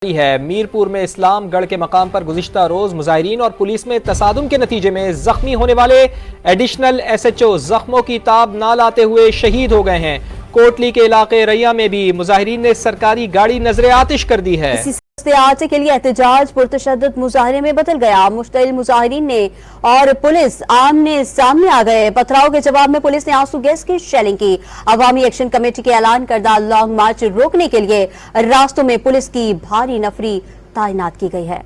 ہے میرپور میں اسلام گڑھ کے مقام پر گزشتہ روز مظاہرین اور پولیس میں تصادم کے نتیجے میں زخمی ہونے والے ایڈیشنل ایس ایچ او زخموں کی تاب نہ لاتے ہوئے شہید ہو گئے ہیں۔ کوٹلی کے علاقے ریہ میں بھی مظاہرین نے سرکاری گاڑی نظر آتش کر دی ہے۔ اسی آٹے کے لیے احتجاج پرتشدد مظاہرے میں بدل گیا۔ مشتعل مظاہرین نے اور پولیس آمنے سامنے آ گئے۔ پتھراؤ کے جواب میں پولیس نے آنسو گیس کی شیلنگ کی۔ عوامی ایکشن کمیٹی کے اعلان کردہ لانگ مارچ روکنے کے لیے راستوں میں پولیس کی بھاری نفری تعینات کی گئی ہے۔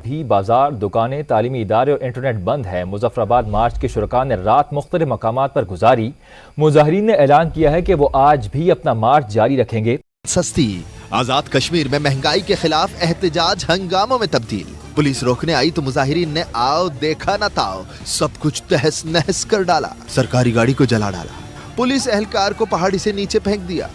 بھی بازار، دکانیں، تعلیمی ادارے اور انٹرنیٹ بند ہے۔ مظفر آباد مارچ کے شرکاء نے رات مختلف مقامات پر گزاری۔ مظاہرین نے اعلان کیا ہے کہ وہ آج بھی اپنا مارچ جاری رکھیں گے۔ سستی آزاد کشمیر میں مہنگائی کے خلاف احتجاج ہنگاموں میں تبدیل۔ پولیس روکنے آئی تو مظاہرین نے آؤ دیکھا نہ تاؤ سب کچھ تہس نہس کر ڈالا۔ سرکاری گاڑی کو جلا ڈالا، پولیس اہلکار کو پہاڑی سے نیچے پھینک دیا۔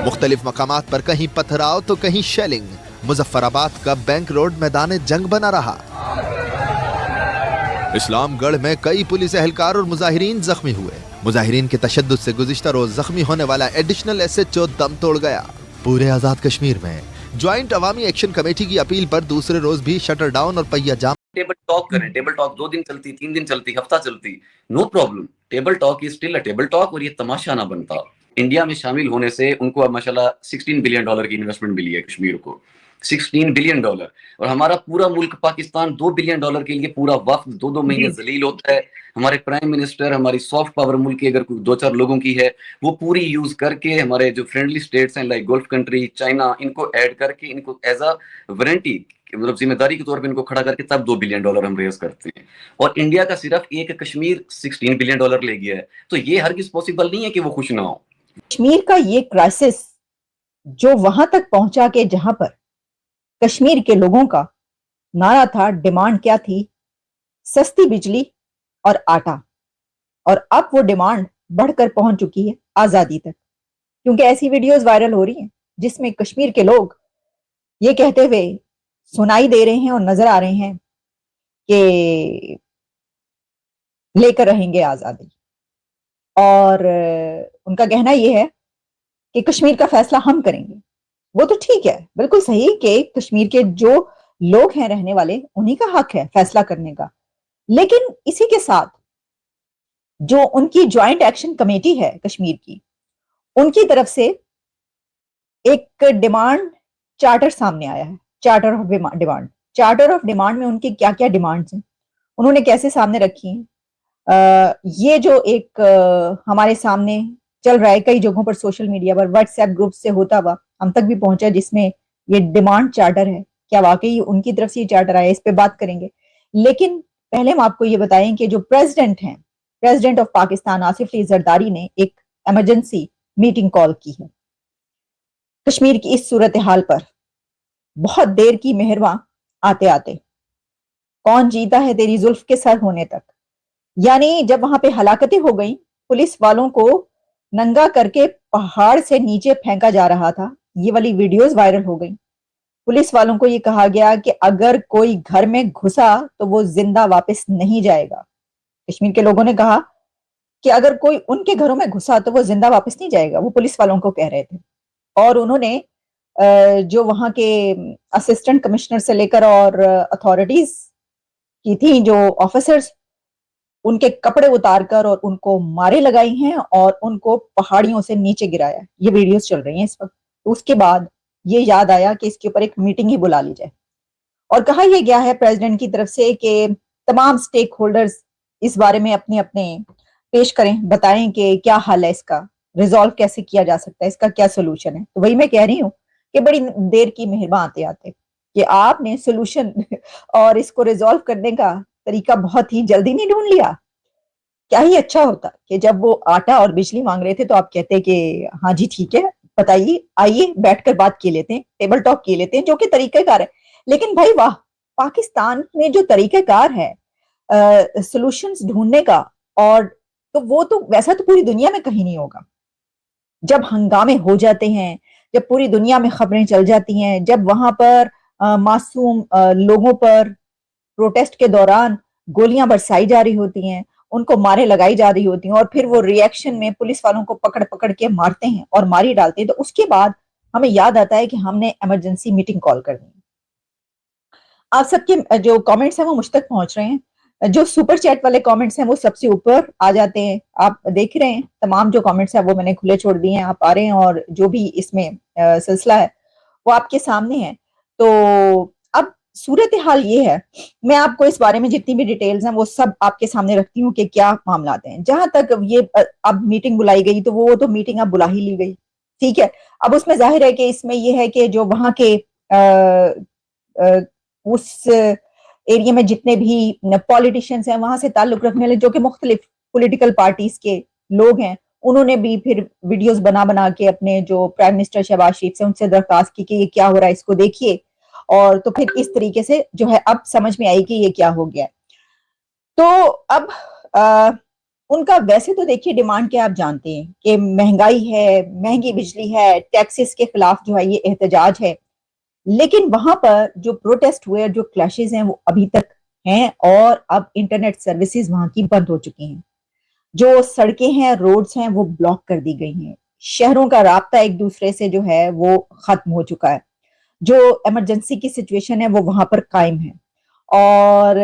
مختلف مقامات پر کہیں پتھراؤ تو کہیں شیلنگ۔ مظفر آباد کا بینک روڈ میدان جنگ بنا رہا۔ اسلام گڑھ میں کئی پولیس اہلکار اور مظاہرین زخمی ہوئے۔ مظاہرین کے تشدد سے گزشتہ روز زخمی ہونے والا ایڈیشنل ایس ایچ او دم توڑ گیا۔ پورے آزاد کشمیر میں جوائنٹ عوامی ایکشن کمیٹی کی اپیل پر دوسرے روز بھی شٹر ڈاؤن اور پہیہ جام۔ ٹیبل ٹاک کریں، ٹیبل ٹاک 2 دن چلتی، 3 دن چلتی، ہفتہ چلتی، no problem. Table talk is still a table talk, اور یہ تماشا نہ بنتا۔ انڈیا میں شامل ہونے سے ان کو ماشاءاللہ $16 بلین کی انویسٹمنٹ ملی ہے کشمیر کو، $16 بلین، اور ہمارا پورا ملک پاکستان $2 بلین کے لیے پورا وقت 2 مہینے ذلیل ہوتا ہے۔ ہمارے پرائم منسٹر، ہماری سافٹ پاور ملک کی اگر کوئی 2-4 لوگوں کی ہے، وہ پوری یوز کر کے ہمارے جو فرینڈلی سٹیٹس ہیں لائک گلف کنٹری، چائنا، ان کو ایڈ کر کے ان کو ایز اے وارنٹی، مطلب ذمہ داری کے طور پہ ان کو کھڑا کر کے تب $2 بلین ہم ریز کرتے ہیں۔ اور انڈیا کا صرف ایک کشمیر $16 بلین لے گیا ہے، تو یہ ہرگز پاسبل نہیں ہے کہ وہ خوش نہ ہو۔ کشمیر کا یہ کرائسس جو وہاں تک پہنچا کہ جہاں پر کشمیر کے لوگوں کا نعرہ تھا، ڈیمانڈ کیا تھی؟ سستی بجلی اور آٹا، اور اب وہ ڈیمانڈ بڑھ کر پہنچ چکی ہے آزادی تک، کیونکہ ایسی ویڈیوز وائرل ہو رہی ہیں جس میں کشمیر کے لوگ یہ کہتے ہوئے سنائی دے رہے ہیں اور نظر آ رہے ہیں کہ لے کر رہیں گے آزادی، اور ان کا کہنا یہ ہے کہ کشمیر کا فیصلہ ہم کریں گے۔ وہ تو ٹھیک ہے، بالکل صحیح کہ کشمیر کے جو لوگ ہیں رہنے والے، انہی کا حق ہے فیصلہ کرنے کا، لیکن اسی کے ساتھ جو ان کی جوائنٹ ایکشن کمیٹی ہے کشمیر کی، ان کی طرف سے ایک ڈیمانڈ چارٹر سامنے آیا ہے، charter of demand. Charter of demand میں ان کی کیا کیا ڈیمانڈز ہیں، انہوں نے کیسے سامنے رکھی ہیں، یہ جو ایک ہمارے سامنے چل رہا ہے کئی جگہوں پر، سوشل میڈیا پر، واٹس ایپ گروپ سے ہوتا ہوا ہم تک بھی پہنچا، جس میں یہ ڈیمانڈ چارٹر ہے، کیا واقعی ان کی طرف سے یہ چارٹر آیا، اس پہ بات کریں گے۔ لیکن پہلے ہم آپ کو یہ بتائیں کہ جو پریزیڈنٹ ہیں، پریزیڈنٹ آف پاکستان آصف علی زرداری نے ایک ایمرجنسی میٹنگ کال کی ہے کشمیر کی اس صورتحال پر۔ بہت دیر کی مہرباں آتے آتے، کون جیتا ہے تیری زلف کے سر ہونے تک، یعنی جب وہاں پہ ہلاکتیں ہو گئیں، پولیس والوں کو ننگا کر کے پہاڑ سے نیچے پھینکا جا رہا تھا، یہ والی ویڈیوز وائرل ہو گئیں۔ پولیس والوں کو یہ کہا گیا کہ اگر کوئی گھر میں گھسا تو وہ زندہ واپس نہیں جائے گا۔ کشمیر کے لوگوں نے کہا کہ اگر کوئی ان کے گھروں میں گھسا تو وہ زندہ واپس نہیں جائے گا، وہ پولیس والوں کو کہہ رہے تھے۔ اور انہوں نے جو وہاں کے اسسٹنٹ کمشنر سے لے کر اور اتھارٹیز کی تھیں جو آفیسرز، ان کے کپڑے اتار کر اور ان کو مارے لگائی ہیں اور ان کو پہاڑیوں سے نیچے گرایا۔ یہ ویڈیوز چل رہی ہیں اس وقت۔ اس کے بعد یہ یاد آیا کہ اس کے اوپر ایک میٹنگ ہی بلا لی جائے، اور کہا یہ گیا ہے پریزیڈنٹ کی طرف سے کہ تمام سٹیک ہولڈرز اس بارے میں اپنے اپنے پیش کریں، بتائیں کہ کیا حل ہے، اس کا ریزالو کیسے کیا جا سکتا ہے، اس کا کیا سولوشن ہے۔ تو وہی میں کہہ رہی ہوں کہ بڑی دیر کی مہرباں آتے آتے کہ آپ نے سولوشن اور اس کو ریزالو کرنے کا طریقہ بہت ہی جلدی نہیں ڈھونڈ لیا۔ کیا ہی اچھا ہوتا کہ جب وہ آٹا اور بجلی مانگ رہے تھے تو آپ کہتے کہ ہاں جی ٹھیک ہے، بتائیے، آئیے بیٹھ کر بات کی لیتے ہیں، ٹیبل ٹاک کی لیتے ہیں، جو کہ طریقہ کار ہے۔ لیکن بھائی واہ، پاکستان میں جو طریقہ کار ہے سولوشنز ڈھونڈنے کا، اور تو وہ تو ویسا تو پوری دنیا میں کہیں نہیں ہوگا۔ جب ہنگامے ہو جاتے ہیں، جب پوری دنیا میں خبریں چل جاتی ہیں، جب وہاں پر معصوم لوگوں پر پروٹیسٹ کے دوران گولیاں برسائی جا رہی ہوتی ہیں، ان کو مارے لگائی جا رہی ہوتی ہیں، اور پھر وہ ری ایکشن میں پولیس والوں کو پکڑ پکڑ کے مارتے ہیں اور ماری ڈالتے ہیں، تو اس کے بعد ہمیں یاد آتا ہے کہ ہم نے ایمرجنسی میٹنگ کال کرنی ہے. آپ سب کے جو کامنٹس ہیں وہ مجھ تک پہنچ رہے ہیں. جو سپر چیٹ والے کامنٹس ہیں وہ سب سے اوپر آ جاتے ہیں. آپ دیکھ رہے ہیں تمام جو کامنٹس ہیں وہ میں نے کھلے چھوڑ دیے ہیں, آپ آ رہے ہیں, اور جو بھی اس میں سلسلہ ہے وہ آپ کے سامنے ہے. تو اب صورتحال یہ ہے, میں آپ کو اس بارے میں جتنی بھی ڈیٹیلز ہیں وہ سب آپ کے سامنے رکھتی ہوں کہ کیا معاملات ہیں. جہاں تک یہ اب میٹنگ بلائی گئی تو وہ تو میٹنگ اب بلا ہی لی گئی, ٹھیک ہے. اب اس میں ظاہر ہے کہ اس میں یہ ہے کہ جو وہاں کے اس ایریا میں جتنے بھی پولیٹیشینز ہیں وہاں سے تعلق رکھنے والے جو کہ مختلف پولیٹیکل پارٹیز کے لوگ ہیں, انہوں نے بھی پھر ویڈیوز بنا کے اپنے جو پرائم منسٹر شہباز شریف سے ان سے درخواست کی کہ یہ کیا ہو رہا ہے, اس کو دیکھیے. اور تو پھر اس طریقے سے جو ہے اب سمجھ میں آئی کہ یہ کیا ہو گیا. تو اب ان کا ویسے تو دیکھیے ڈیمانڈ کیا آپ جانتے ہیں کہ مہنگائی ہے, مہنگی بجلی ہے, ٹیکسز کے خلاف جو ہے یہ احتجاج ہے. لیکن وہاں پر جو پروٹیسٹ ہوئے, جو کلیشز ہیں وہ ابھی تک ہیں, اور اب انٹرنیٹ سروسز وہاں کی بند ہو چکی ہیں. جو سڑکیں ہیں, روڈز ہیں, وہ بلاک کر دی گئی ہیں. شہروں کا رابطہ ایک دوسرے سے جو ہے وہ ختم ہو چکا ہے. جو ایمرجنسی کی سچویشن ہے وہ وہاں پر قائم ہے. اور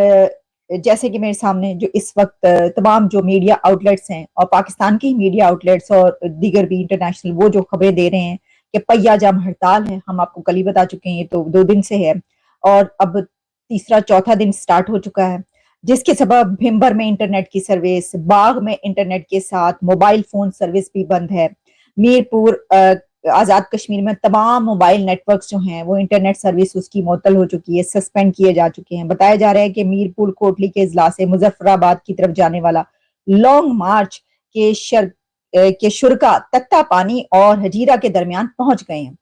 جیسے کہ میرے سامنے جو اس وقت تمام جو میڈیا آؤٹلیٹس ہیں, اور پاکستان کی میڈیا آؤٹلیٹس اور دیگر بھی انٹرنیشنل, وہ جو خبریں دے رہے ہیں کہ پہیا جام ہڑتال ہے. ہم آپ کو کل ہی بتا چکے ہیں, یہ تو 2 دن سے ہے, اور اب تیسرا چوتھا دن سٹارٹ ہو چکا ہے, جس کے سبب بھمبر میں انٹرنیٹ کی سروس, باغ میں انٹرنیٹ کے ساتھ موبائل فون سروس بھی بند ہے. میرپور آزاد کشمیر میں تمام موبائل نیٹ ورکس جو ہیں وہ انٹرنیٹ سروس اس کی معطل ہو چکی ہے, سسپینڈ کیے جا چکے ہیں. بتایا جا رہا ہے کہ میرپور کوٹلی کے اضلاع سے مظفر آباد کی طرف جانے والا لانگ مارچ کے شرکا تختہ پانی اور ہجیرہ کے درمیان پہنچ گئے ہیں.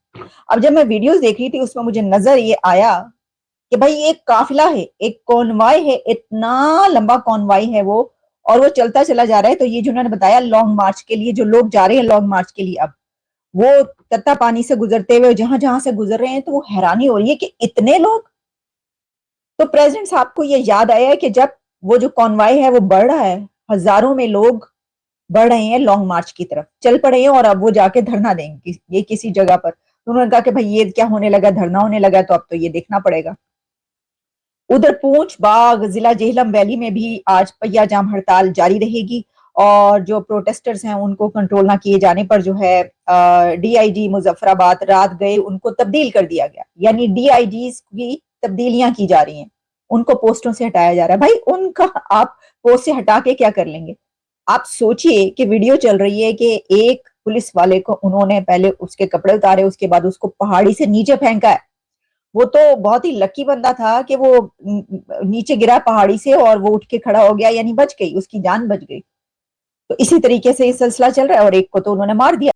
اب جب میں ویڈیوز دیکھ رہی تھی اس میں مجھے نظر یہ آیا کہ بھائی ایک قافلہ ہے, ایک کونوائی ہے, اتنا لمبا کونوائی ہے وہ, اور وہ چلتا چلا جا رہا ہے. تو یہ جو انہوں نے بتایا لانگ مارچ کے لیے جو لوگ جا رہے ہیں لانگ مارچ کے لیے, اب وہ تختہ پانی سے گزرتے ہوئے جہاں جہاں سے گزر رہے ہیں تو وہ حیرانی ہو رہی ہے کہ اتنے لوگ. تو پریزیڈنٹ صاحب کو یہ یاد آیا ہے کہ جب وہ جو کونوائی ہے وہ بڑھ رہا ہے, ہزاروں میں لوگ بڑھ رہے ہیں لانگ مارچ کی طرف, چل پڑے ہیں, اور اب وہ جا کے دھرنا دیں گے یہ کسی جگہ پر. انہوں نے کہا کہ بھائی یہ کیا ہونے لگا, دھرنا ہونے لگا, تو اب تو یہ دیکھنا پڑے گا. ادھر پونچھ باغ ضلع جہلم ویلی میں بھی آج پہیا جام ہڑتال جاری رہے گی, اور جو پروٹیسٹرز ہیں ان کو کنٹرول نہ کیے جانے پر جو ہے ڈی آئی جی مظفر آباد رات گئے, ان کو تبدیل کر دیا گیا. یعنی ڈی آئی جیز کی تبدیلیاں کی جا رہی ہیں, ان کو پوسٹوں سے ہٹایا جا رہا ہے. بھائی ان کا آپ پوسٹ سے ہٹا کے کیا کر لیں گے؟ آپ سوچئے کہ ویڈیو چل رہی ہے کہ ایک پولیس والے کو انہوں نے پہلے اس کے کپڑے اتارے, اس کے بعد اس کو پہاڑی سے نیچے پھینکا ہے. وہ تو بہت ہی لکی بندہ تھا کہ وہ نیچے گرا پہاڑی سے اور وہ اٹھ کے کھڑا ہو گیا, یعنی بچ گئی, اس کی جان بچ گئی. تو اسی طریقے سے یہ سلسلہ چل رہا ہے, اور ایک کو تو انہوں نے مار دیا.